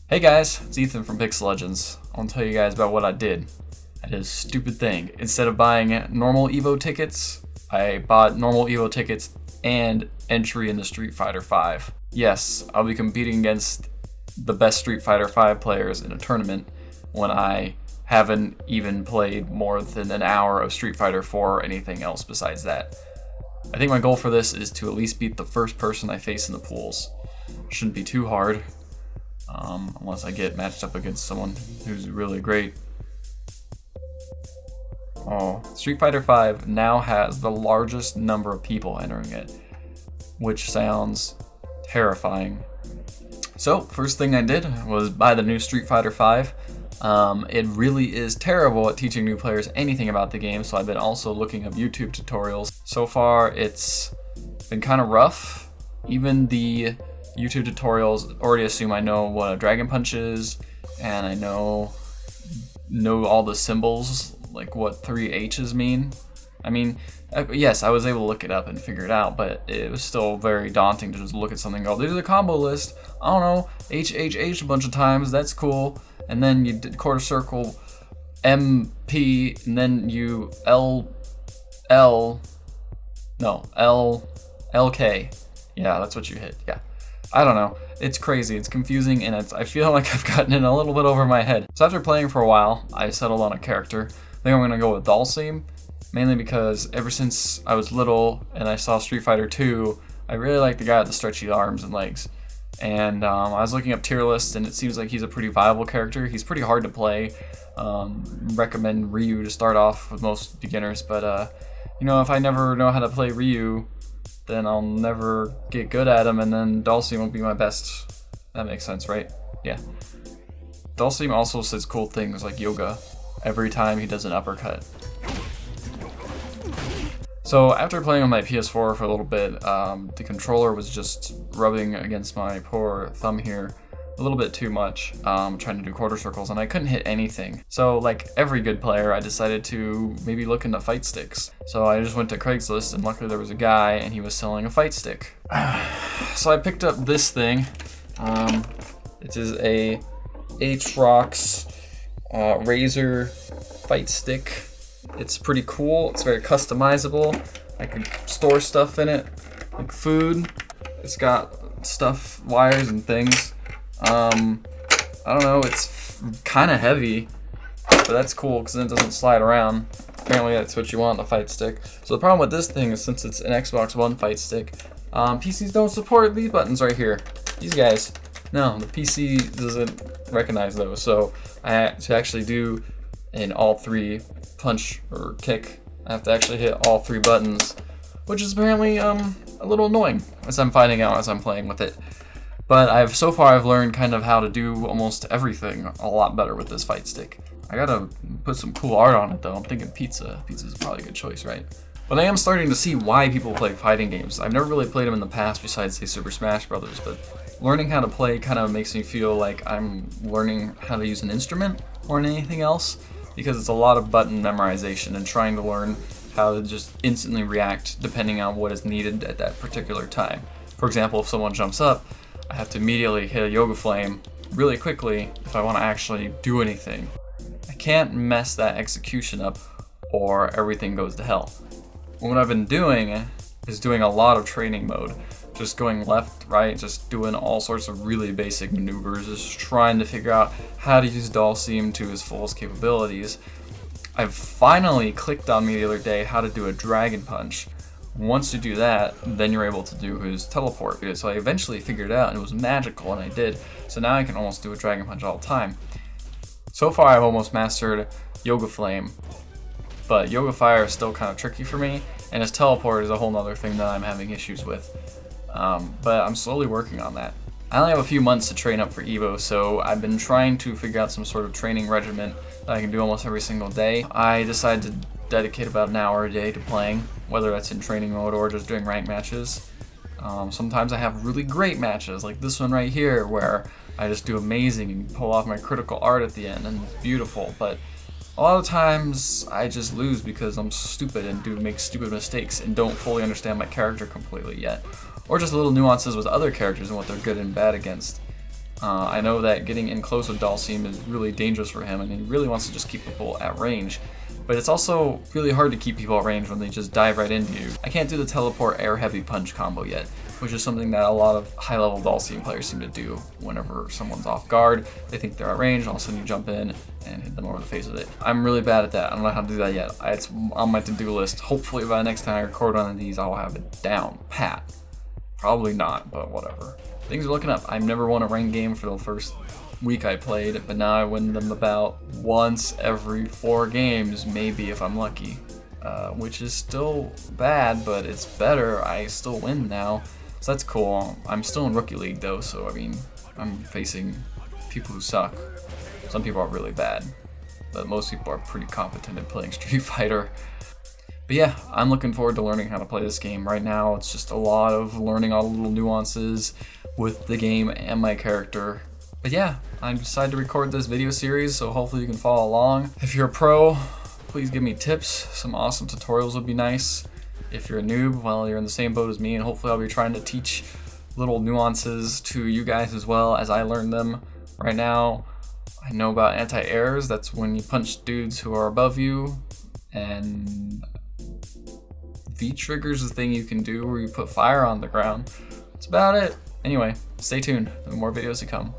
Hey guys, it's Ethan from Pixel Legends. I want to tell you guys about what I did. I did a stupid thing. Instead of buying normal Evo tickets, I bought normal Evo tickets and entry into Street Fighter V. Yes, I'll be competing against the best Street Fighter V players in a tournament when I haven't even played more than an hour of Street Fighter 4 or anything else besides that. I think my goal for this is to at least beat the first person I face in the pools. Shouldn't be too hard. Unless I get matched up against someone who's really great. Oh, Street Fighter V now has the largest number of people entering it, which sounds terrifying. So, first thing I did was buy the new Street Fighter V. It really is terrible at teaching new players anything about the game, so I've been also looking up YouTube tutorials. So far, it's been kind of rough. Even the YouTube tutorials already assume I know what a Dragon Punch is, and I know all the symbols, like what 3 H's mean. I mean, yes, I was able to look it up and figure it out, but it was still very daunting to just look at something and go, there's a combo list, I don't know, H, H, H a bunch of times, that's cool, and then you did quarter circle, M, P, and then you L, K. Yeah, that's what you hit, yeah. I don't know. It's crazy, it's confusing, and I feel like I've gotten in a little bit over my head. So after playing for a while, I settled on a character. I think I'm going to go with Dalsim, mainly because ever since I was little and I saw Street Fighter 2, I really like the guy with the stretchy arms and legs. And I was looking up tier lists, and it seems like he's a pretty viable character. He's pretty hard to play. Recommend Ryu to start off with most beginners, but if I never know how to play Ryu, then I'll never get good at him, and then Dalsim won't be my best. That makes sense, right? Yeah. Dalsim also says cool things like yoga every time he does an uppercut. So after playing on my PS4 for a little bit, the controller was just rubbing against my poor thumb here a little bit too much, trying to do quarter circles, and I couldn't hit anything. So like every good player, I decided to maybe look into fight sticks. So I just went to Craigslist, and luckily there was a guy and he was selling a fight stick. So I picked up this thing. It is a Aatrox Razor fight stick. It's pretty cool, it's very customizable. I can store stuff in it, like food. It's got stuff, wires and things. I don't know, it's kind of heavy, but that's cool because then it doesn't slide around. Apparently that's what you want in a fight stick. So the problem with this thing is, since it's an Xbox One fight stick, PCs don't support these buttons right here. These guys. No, the PC doesn't recognize those, so I had to actually do an all 3 punch or kick. I have to actually hit all 3 buttons, which is apparently a little annoying, as I'm finding out as I'm playing with it. But so far I've learned kind of how to do almost everything a lot better with this fight stick. I gotta put some cool art on it though. I'm thinking pizza. Pizza's probably a good choice, right? But I am starting to see why people play fighting games. I've never really played them in the past besides, say, Super Smash Brothers, but learning how to play kind of makes me feel like I'm learning how to use an instrument more than anything else, because it's a lot of button memorization and trying to learn how to just instantly react depending on what is needed at that particular time. For example, if someone jumps up, I have to immediately hit a Yoga Flame really quickly if I want to actually do anything. I can't mess that execution up or everything goes to hell. What I've been doing is doing a lot of training mode. Just going left, right, just doing all sorts of really basic maneuvers, just trying to figure out how to use Dalsim to his fullest capabilities. I've finally clicked on me the other day how to do a Dragon Punch. Once you do that, then you're able to do his teleport. So I eventually figured it out, and it was magical, and I did. So now I can almost do a Dragon Punch all the time. So far I've almost mastered Yoga Flame, but Yoga Fire is still kind of tricky for me, and his teleport is a whole nother thing that I'm having issues with. But I'm slowly working on that. I only have a few months to train up for Evo, so I've been trying to figure out some sort of training regimen that I can do almost every single day. I decided to dedicate about an hour a day to playing, whether that's in training mode or just doing ranked matches. Sometimes I have really great matches, like this one right here, where I just do amazing and pull off my critical art at the end, and it's beautiful. But a lot of times I just lose because I'm stupid and make stupid mistakes and don't fully understand my character completely yet. Or just little nuances with other characters and what they're good and bad against. I know that getting in close with Dalsim is really dangerous for him, and he really wants to just keep people at range. But it's also really hard to keep people at range when they just dive right into you. I can't do the teleport air heavy punch combo yet, which is something that a lot of high level Dalsim players seem to do whenever someone's off guard. They think they're at range, and all of a sudden you jump in and hit them over the face with it. I'm really bad at that. I don't know how to do that yet. It's on my to-do list. Hopefully by the next time I record one of these, I'll have it down pat. Probably not, but whatever. Things are looking up. I've never won a ranked game for the first week I played, but now I win them about once every 4 games, maybe if I'm lucky, which is still bad, but it's better. I still win now, so that's cool. I'm still in Rookie League though, so I mean, I'm facing people who suck. Some people are really bad, but most people are pretty competent at playing Street Fighter. But yeah, I'm looking forward to learning how to play this game. Right now, it's just a lot of learning all the little nuances with the game and my character. But yeah, I decided to record this video series, so hopefully you can follow along. If you're a pro, please give me tips. Some awesome tutorials would be nice. If you're a noob, well, you're in the same boat as me, and hopefully I'll be trying to teach little nuances to you guys as well as I learn them. Right now, I know about anti-airs. That's when you punch dudes who are above you, and V-trigger's the thing you can do where you put fire on the ground. That's about it. Anyway, stay tuned. There are more videos to come.